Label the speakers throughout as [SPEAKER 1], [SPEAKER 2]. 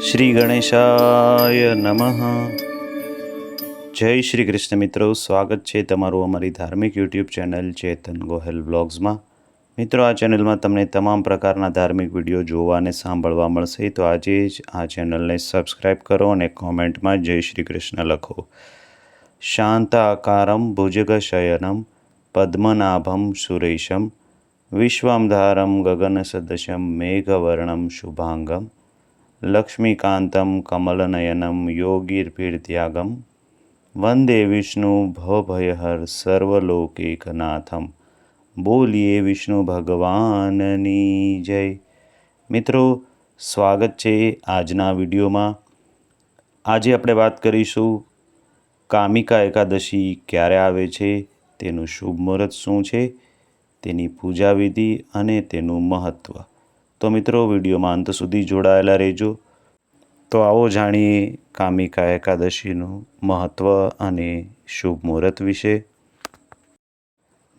[SPEAKER 1] શ્રી ગણેશાય નમઃ. જય શ્રી કૃષ્ણ મિત્રો, સ્વાગત છે તમારું અમારી ધાર્મિક યુટ્યુબ ચેનલ ચેતન ગોહેલ બ્લોગ્સમાં. મિત્રો, આ ચેનલમાં તમને તમામ પ્રકારના ધાર્મિક વિડીયો જોવા અને સાંભળવા મળશે. તો આજે જ આ ચેનલને સબસ્ક્રાઈબ કરો અને કોમેન્ટમાં જય શ્રી કૃષ્ણ લખો. શાંતાકારમ ભુજગશયનમ પદ્મનાભમ સુરેશમ વિશ્વામધારમ ગગનસદૃશમ મેઘવર્ણમ શુભાંગમ લક્ષ્મીકાંતમ કમલનયનમ યોગીર્ભીર્ત્યાગમ વંદે વિષ્ણુ ભવભયહર સર્વલોકૈકનાથમ. બોલીએ વિષ્ણુ ભગવાનની જય. મિત્રો, સ્વાગત છે આજના વિડીયોમાં. આજે આપણે વાત કરીશું કામિકા એકાદશી ક્યારે આવે છે, તેનું શુભ મુહૂર્ત શું છે, તેની પૂજા વિધિ અને તેનું મહત્ત્વ. તો મિત્રો, વિડીયોમાં અંત સુધી જોડાયેલા રહેજો. તો આવો જાણીએ કામિકા એકાદશીનું મહત્ત્વ અને શુભ મુહૂર્ત વિશે.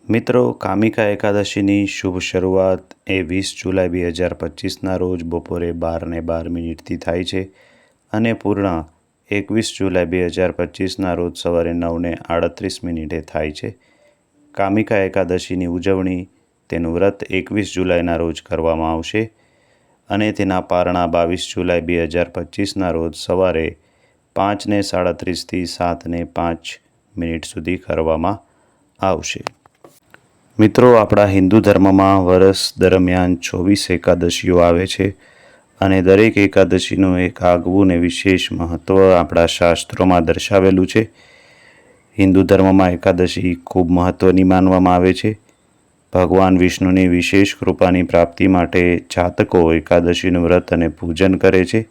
[SPEAKER 1] મિત્રો, કામિકા એકાદશીની શુભ શરૂઆત એ 20 જુલાઈ 2025ના રોજ બપોરે 12:12 થાય છે અને પૂર્ણ 21 જુલાઈ 2025ના રોજ સવારે 9:38 થાય છે. કામિકા એકાદશીની ઉજવણી તેનું વ્રત 21 જુલાઈના રોજ કરવામાં આવશે અને તેના પારણા 22 જુલાઈ 2025ના રોજ સવારે 5:37થી 7:05 સુધી કરવામાં આવશે. મિત્રો, આપણા હિન્દુ ધર્મમાં વર્ષ દરમિયાન 24 એકાદશીઓ આવે છે અને દરેક એકાદશીનું એક આગવું ને વિશેષ મહત્ત્વ આપણા શાસ્ત્રોમાં દર્શાવેલું છે. હિન્દુ ધર્મમાં એકાદશી ખૂબ મહત્ત્વની માનવામાં આવે છે. ભગવાન વિષ્ણુની વિશેષ કૃપાની પ્રાપ્તિ માટે જાતકો એકાદશીનું વ્રત અને પૂજન કરે છે.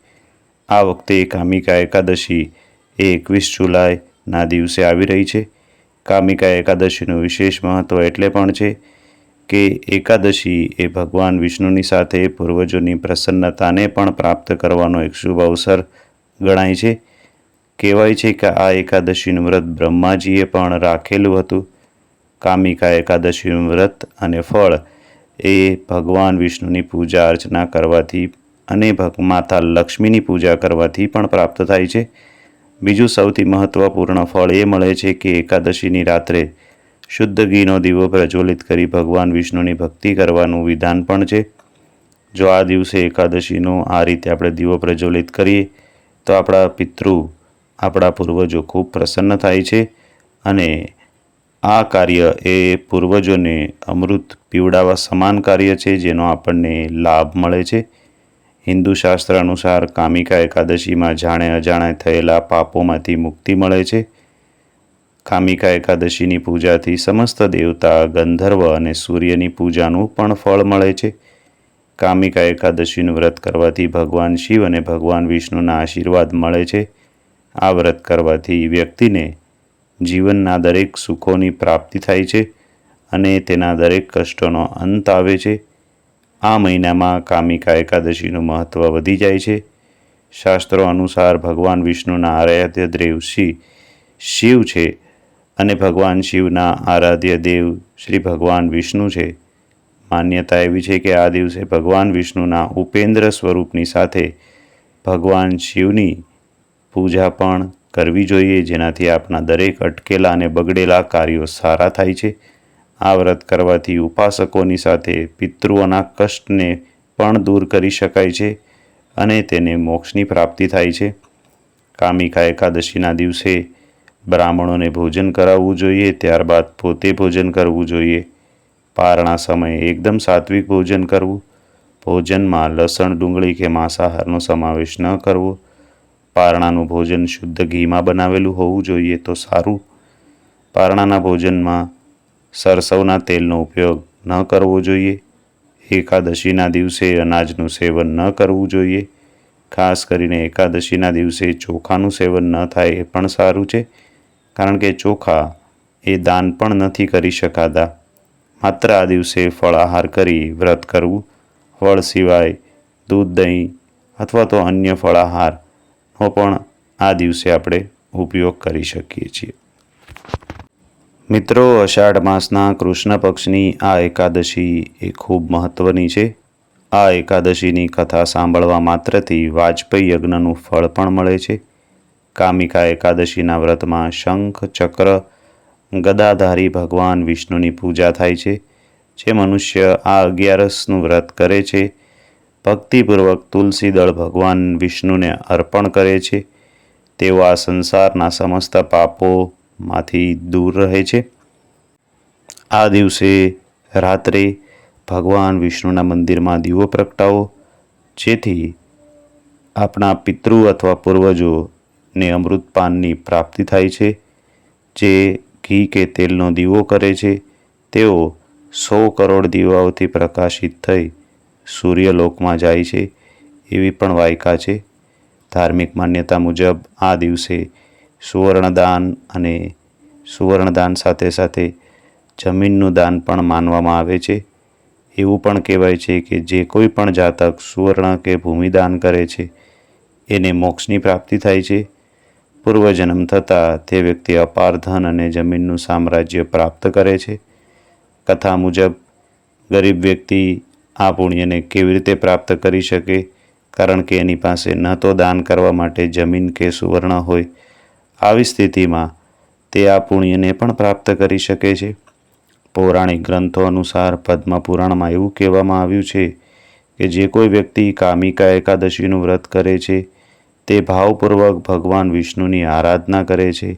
[SPEAKER 1] આ વખતે કામિકા એકાદશી એ 21 જુલાઈના દિવસે આવી રહી છે. કામિકા એકાદશીનું વિશેષ મહત્ત્વ એટલે પણ છે કે એકાદશી એ ભગવાન વિષ્ણુની સાથે પૂર્વજોની પ્રસન્નતાને પણ પ્રાપ્ત કરવાનો એક શુભ અવસર ગણાય છે. કહેવાય છે કે આ એકાદશીનું વ્રત બ્રહ્માજીએ પણ રાખેલું હતું. કામિકા એકાદશીનું વ્રત અને ફળ એ ભગવાન વિષ્ણુની પૂજા અર્ચના કરવાથી અને માતા લક્ષ્મીની પૂજા કરવાથી પણ પ્રાપ્ત થાય છે. બીજું સૌથી મહત્ત્વપૂર્ણ ફળ એ મળે છે કે એકાદશીની રાત્રે શુદ્ધ ઘીનો દીવો પ્રજ્વલિત કરી ભગવાન વિષ્ણુની ભક્તિ કરવાનું વિધાન પણ છે. જો આ દિવસે એકાદશીનો આ રીતે આપણે દીવો પ્રજ્વલિત કરીએ તો આપણા પિતૃ, આપણા પૂર્વજો ખૂબ પ્રસન્ન થાય છે અને આ કાર્ય એ પૂર્વજોને અમૃત પીવડાવવા સમાન કાર્ય છે, જેનો આપણને લાભ મળે છે. હિન્દુ શાસ્ત્ર અનુસાર કામિકા એકાદશીમાં જાણે અજાણે થયેલા પાપોમાંથી મુક્તિ મળે છે. કામિકા એકાદશીની પૂજાથી સમસ્ત દેવતા, ગંધર્વ અને સૂર્યની પૂજાનું પણ ફળ મળે છે. કામિકા એકાદશીનું વ્રત કરવાથી ભગવાન શિવ અને ભગવાન વિષ્ણુના આશીર્વાદ મળે છે. આ વ્રત કરવાથી વ્યક્તિને જીવનના દરેક સુખોની પ્રાપ્તિ થાય છે અને તેના દરેક કષ્ટોનો અંત આવે છે. આ મહિનામાં કામિકા એકાદશીનું મહત્ત્વ વધી જાય છે. શાસ્ત્રો અનુસાર ભગવાન વિષ્ણુના આરાધ્ય દેવ શિવ છે અને ભગવાન શિવના આરાધ્ય દેવ શ્રી ભગવાન વિષ્ણુ છે. માન્યતા એવી છે કે આ દિવસે ભગવાન વિષ્ણુના ઉપેન્દ્ર સ્વરૂપની સાથે ભગવાન શિવની પૂજા પણ કરવી જોઈએ, જેનાથી આપણા દરેક અટકેલા અને બગડેલા કાર્યો સારા થાય છે. આ વ્રત કરવાથી ઉપાસકોની સાથે પિતૃઓના કષ્ટને પણ દૂર કરી શકાય છે અને તેને મોક્ષની પ્રાપ્તિ થાય છે. કામિકા એકાદશીના દિવસે બ્રાહ્મણોને ભોજન કરાવવું જોઈએ, ત્યારબાદ પોતે ભોજન કરવું જોઈએ. પારણા સમયે એકદમ સાત્વિક ભોજન કરવું. ભોજનમાં લસણ, ડુંગળી કે માંસાહારનો સમાવેશ ન કરવો. પારણાનું ભોજન શુદ્ધ ઘીમાં બનાવેલું હોવું જોઈએ તો સારું. પારણાના ભોજનમાં સરસવના તેલનો ઉપયોગ ન કરવો જોઈએ. એકાદશીના દિવસે અનાજનું સેવન ન કરવું જોઈએ. ખાસ કરીને એકાદશીના દિવસે ચોખાનું સેવન ન થાય એ પણ સારું છે, કારણ કે ચોખા એ દાન પણ નથી કરી શકાતા. માત્ર આ દિવસે ફળ આહાર કરી વ્રત કરવું. ફળ સિવાય દૂધ, દહીં અથવા તો અન્ય ફળાહારનો પણ આ દિવસે આપણે ઉપયોગ કરી શકીએ છીએ. મિત્રો, અષાઢ માસના કૃષ્ણ પક્ષની આ એકાદશી એ ખૂબ મહત્ત્વની છે. આ એકાદશીની કથા સાંભળવા માત્રથી વાજપેયી યજ્ઞનું ફળ પણ મળે છે. કામિકા એકાદશીના વ્રતમાં શંખ, ચક્ર, ગદાધારી ભગવાન વિષ્ણુની પૂજા થાય છે. જે મનુષ્ય આ 11નું વ્રત કરે છે, ભક્તિપૂર્વક તુલસી દળ ભગવાન વિષ્ણુને અર્પણ કરે છે, તેઓ આ સંસારના સમસ્ત પાપોમાંથી દૂર રહે છે. આ દિવસે રાત્રે ભગવાન વિષ્ણુના મંદિરમાં દીવો પ્રગટાવો, જેથી આપણા પિતૃ અથવા પૂર્વજોને અમૃતપાનની પ્રાપ્તિ થાય છે. જે ઘી કે તેલનો દીવો કરે છે, તેઓ 100 કરોડ દીવાઓથી પ્રકાશિત થઈ સૂર્યલોકમાં જાય છે, એવી પણ વાયકા છે. ધાર્મિક માન્યતા મુજબ આ દિવસે સુવર્ણદાન અને સુવર્ણદાન સાથે સાથે જમીનનું દાન પણ માનવામાં આવે છે. એવું પણ કહેવાય છે કે જે કોઈ પણ જાતક સુવર્ણ કે ભૂમિદાન કરે છે, એને મોક્ષની પ્રાપ્તિ થાય છે. પૂર્વજન્મ થતાં તે વ્યક્તિ અપાર ધન અને જમીનનું સામ્રાજ્ય પ્રાપ્ત કરે છે. કથા મુજબ ગરીબ વ્યક્તિ આ પુણ્યને કેવી રીતે પ્રાપ્ત કરી શકે? કારણ કે એની પાસે ન તો દાન કરવા માટે જમીન કે સુવર્ણ હોય. આવી સ્થિતિમાં તે આ પુણ્યને પણ પ્રાપ્ત કરી શકે છે. પૌરાણિક ગ્રંથો અનુસાર પદ્મ પુરાણમાં એવું કહેવામાં આવ્યું છે કે જે કોઈ વ્યક્તિ કામિકા એકાદશીનું વ્રત કરે છે, તે ભાવપૂર્વક ભગવાન વિષ્ણુની આરાધના કરે છે,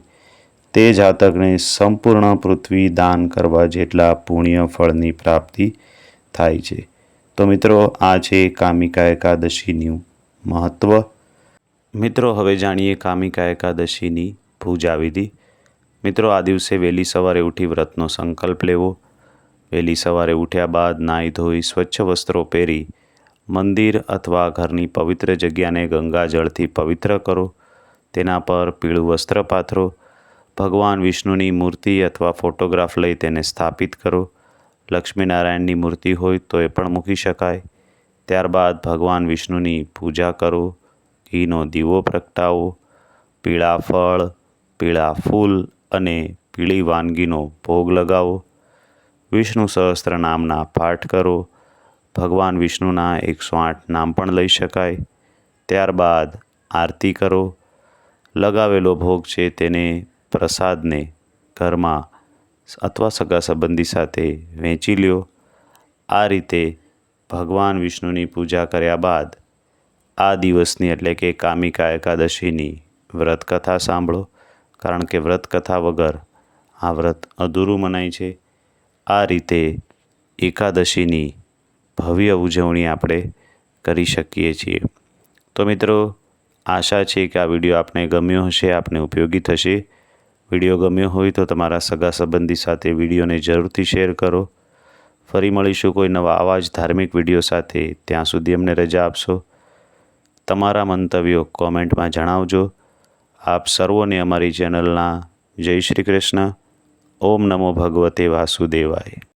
[SPEAKER 1] તે જાતકને સંપૂર્ણ પૃથ્વી દાન કરવા જેટલા પુણ્ય ફળની પ્રાપ્તિ થાય છે. તો મિત્રો, આ છે કામિકા એકાદશીનું મહત્ત્વ. મિત્રો, હવે જાણીએ કામિકા એકાદશીની પૂજા વિધિ. મિત્રો, આ દિવસે વહેલી સવારે ઉઠી વ્રતનો સંકલ્પ લેવો. વહેલી સવારે ઉઠ્યા બાદ નાહી ધોઈ સ્વચ્છ વસ્ત્રો પહેરી મંદિર અથવા ઘરની પવિત્ર જગ્યાને ગંગાજળથી પવિત્ર કરો. તેના પર પીળું વસ્ત્ર પાથરો. ભગવાન વિષ્ણુની મૂર્તિ અથવા ફોટોગ્રાફ લઈ તેને સ્થાપિત કરો. લક્ષ્મીનારાયણની મૂર્તિ હોય તો એ પણ મૂકી શકાય. ત્યારબાદ ભગવાન વિષ્ણુની પૂજા કરો. ઘીનો દીવો પ્રગટાવો. પીળા ફળ, પીળા ફૂલ અને પીળી વાનગીનો ભોગ લગાવો. વિષ્ણુ સહસ્ત્ર નામના પાઠ કરો. ભગવાન વિષ્ણુના 108 નામ પણ લઈ શકાય. ત્યારબાદ આરતી કરો. લગાવેલો ભોગ છે તેને પ્રસાદને ઘરમાં અથવા સગા સંબંધી સાથે વહેંચી લ્યો. આ રીતે ભગવાન વિષ્ણુની પૂજા કર્યા બાદ આ દિવસની એટલે કે કામિકા એકાદશીની વ્રતકથા સાંભળો. કારણ કે વ્રતકથા વગર આ વ્રત અધૂરું મનાય છે. આ રીતે એકાદશીની ભવ્ય ઉજવણી આપણે કરી શકીએ છીએ. તો મિત્રો, આશા છે કે આ વિડીયો આપને ગમ્યો હશે, આપને ઉપયોગી થશે. વિડીયો ગમ્યો હોય તો તમારા સગા સંબંધી સાથે વિડીયોને જરૂરથી શેર કરો. ફરી મળીશું કોઈ નવા આવા જ ધાર્મિક વિડીયો સાથે. ત્યાં સુધી અમને રજા આપશો. તમારા મંતવ્યો કોમેન્ટમાં જણાવજો. આપ સર્વોને અમારી ચેનલના જય શ્રી કૃષ્ણ. ઓમ નમો ભગવતે વાસુદેવાય.